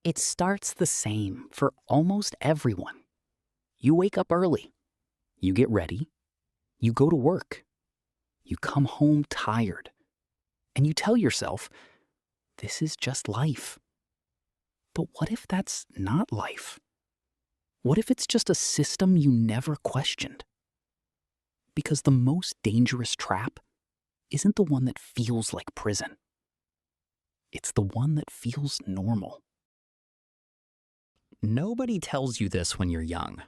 It starts the same for almost everyone. You wake up early, you get ready, you go to work, you come home tired, and you tell yourself, this is just life. But what if that's not life? What if it's just a system you never questioned? Because the most dangerous trap isn't the one that feels like prison. It's the one that feels normal. Nobody tells you this when you're young.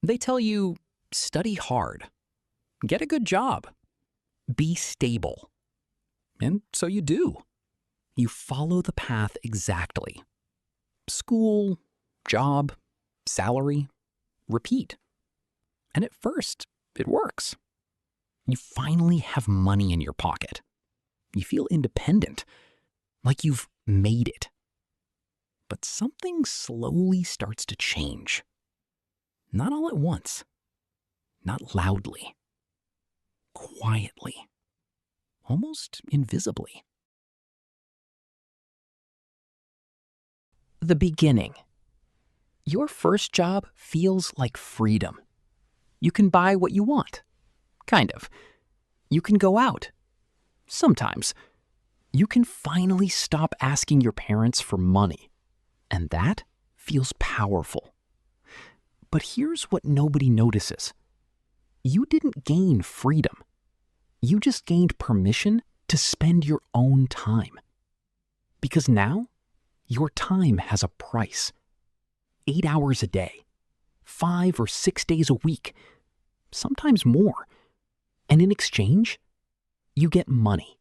They tell you, study hard, get a good job, be stable. And so you do. You follow the path exactly. School, job, salary, repeat. And at first, it works. You finally have money in your pocket. You feel independent, like you've made it. But something slowly starts to change. Not all at once. Not loudly. Quietly. Almost invisibly. The beginning. Your first job feels like freedom. You can buy what you want. Kind of. You can go out. Sometimes. You can finally stop asking your parents for money. And that feels powerful. But here's what nobody notices. You didn't gain freedom. You just gained permission to spend your own time. Because now, your time has a price. 8 hours a day, 5 or 6 days a week, sometimes more. And in exchange, you get money.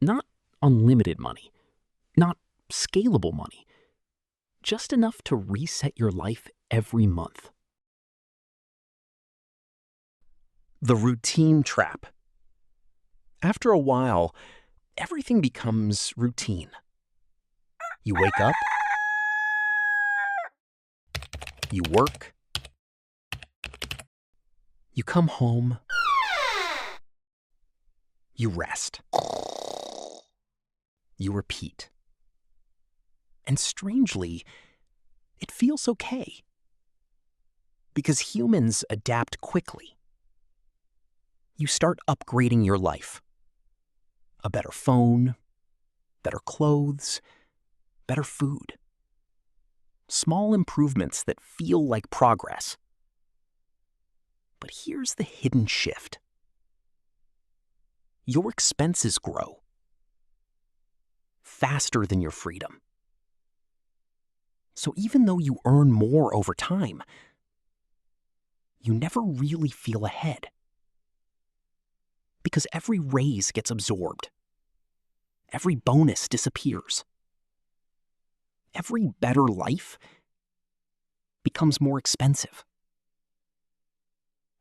Not unlimited money, not scalable money, just enough to reset your life every month. The routine trap. After a while, everything becomes routine. You wake up, you work, you come home, you rest, you repeat. And strangely, it feels okay. Because humans adapt quickly. You start upgrading your life. A better phone, better clothes, better food. Small improvements that feel like progress. But here's the hidden shift. Your expenses grow faster than your freedom. So even though you earn more over time, you never really feel ahead. Because every raise gets absorbed. Every bonus disappears. Every better life becomes more expensive.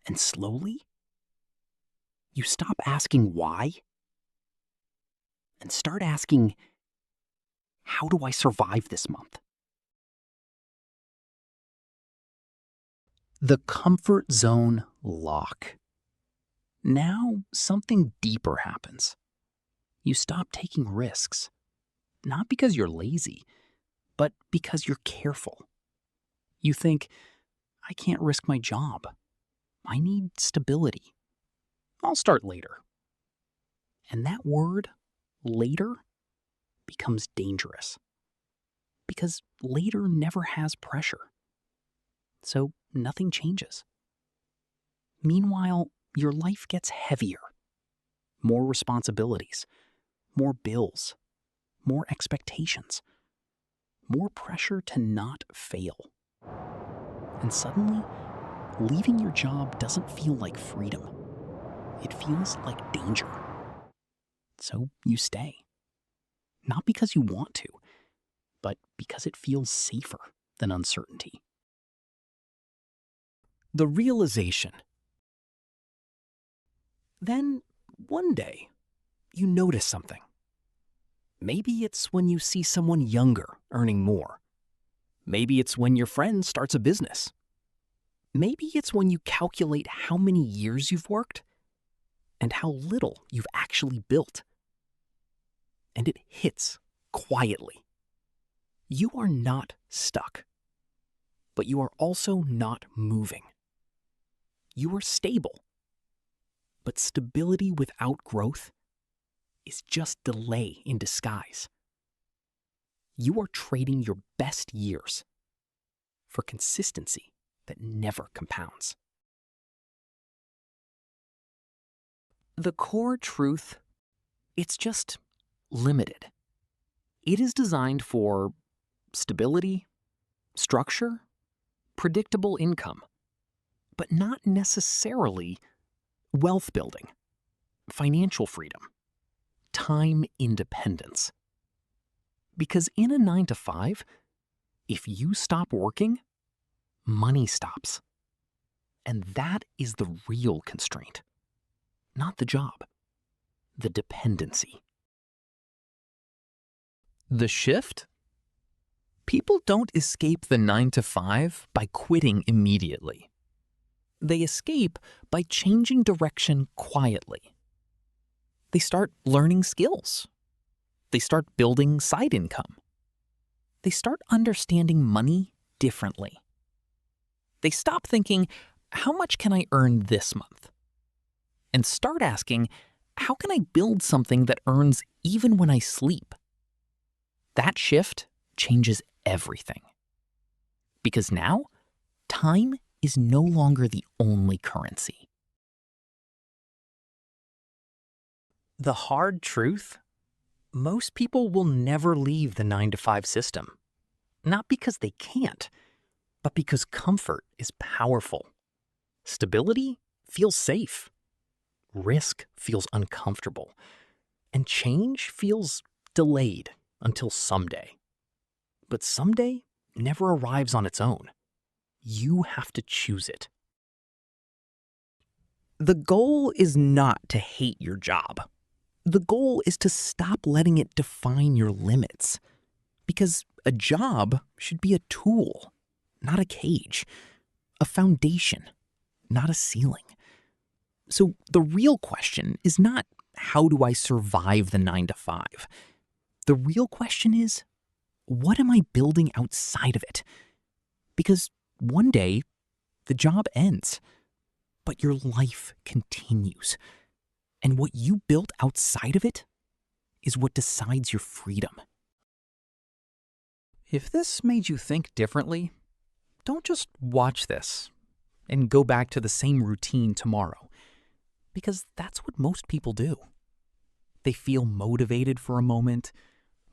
And slowly, you stop asking why and start asking, how do I survive this month? The comfort zone lock. Now, something deeper happens. You stop taking risks, not because you're lazy, but because you're careful. You think, I can't risk my job. I need stability. I'll start later. And that word, later, becomes dangerous. Because later never has pressure. So nothing changes. Meanwhile, your life gets heavier. More responsibilities, more bills, more expectations, more pressure to not fail. And suddenly, leaving your job doesn't feel like freedom. It feels like danger. So you stay. Not because you want to, but because it feels safer than uncertainty. The realization. Then, one day, you notice something. Maybe it's when you see someone younger earning more. Maybe it's when your friend starts a business. Maybe it's when you calculate how many years you've worked and how little you've actually built. And it hits quietly. You are not stuck, but you are also not moving. You are stable, but stability without growth is just delay in disguise. You are trading your best years for consistency that never compounds. The core truth, it's just limited. It is designed for stability, structure, predictable income, but not necessarily wealth building, financial freedom, time independence. Because in a 9-to-5, if you stop working, money stops. And that is the real constraint, not the job, the dependency. The shift? People don't escape the 9-to-5 by quitting immediately. They escape by changing direction quietly. They start learning skills. They start building side income. They start understanding money differently. They stop thinking, how much can I earn this month? And start asking, how can I build something that earns even when I sleep? That shift changes everything. Because now, time is no longer the only currency. The hard truth? Most people will never leave the 9-to-5 system. Not because they can't, but because comfort is powerful. Stability feels safe. Risk feels uncomfortable. And change feels delayed until someday. But someday never arrives on its own. You have to choose it. The goal is not to hate your job. The goal is to stop letting it define your limits. Because a job should be a tool, not a cage. A foundation, not a ceiling. So the real question is not, how do I survive the 9-to-5? The real question is, what am I building outside of it? Because one day, the job ends, but your life continues. And what you built outside of it is what decides your freedom. If this made you think differently, don't just watch this and go back to the same routine tomorrow, because that's what most people do. They feel motivated for a moment,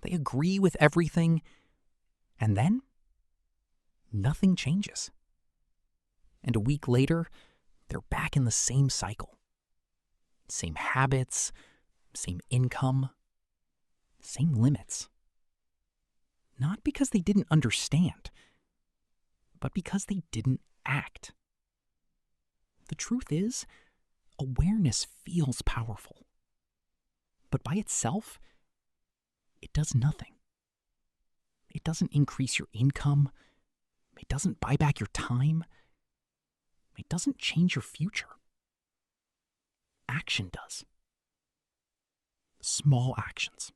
they agree with everything, and then nothing changes. And a week later, they're back in the same cycle. Same habits, same income, same limits. Not because they didn't understand, but because they didn't act. The truth is, awareness feels powerful. But by itself, it does nothing. It doesn't increase your income. It doesn't buy back your time. It doesn't change your future. Action does. Small actions.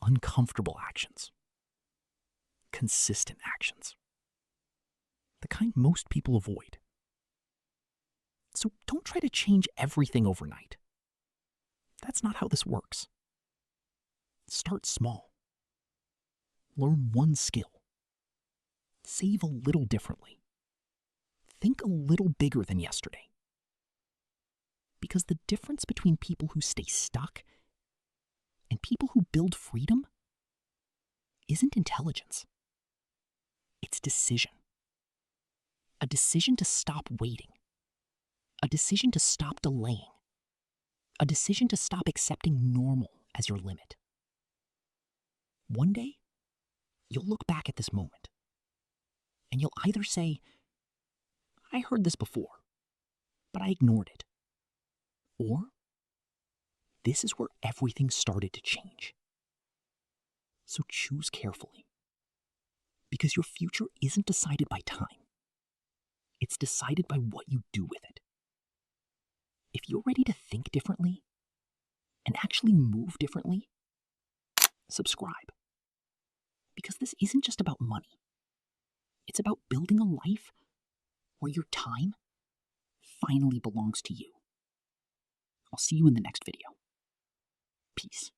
Uncomfortable actions. Consistent actions. The kind most people avoid. So don't try to change everything overnight. That's not how this works. Start small. Learn one skill. Save a little differently. Think a little bigger than yesterday. Because the difference between people who stay stuck and people who build freedom isn't intelligence. It's decision. A decision to stop waiting. A decision to stop delaying. A decision to stop accepting normal as your limit. One day, you'll look back at this moment, and you'll either say, I heard this before, but I ignored it. Or, this is where everything started to change. So choose carefully. Because your future isn't decided by time. It's decided by what you do with it. If you're ready to think differently and actually move differently, subscribe. Because this isn't just about money. It's about building a life where your time finally belongs to you. I'll see you in the next video. Peace.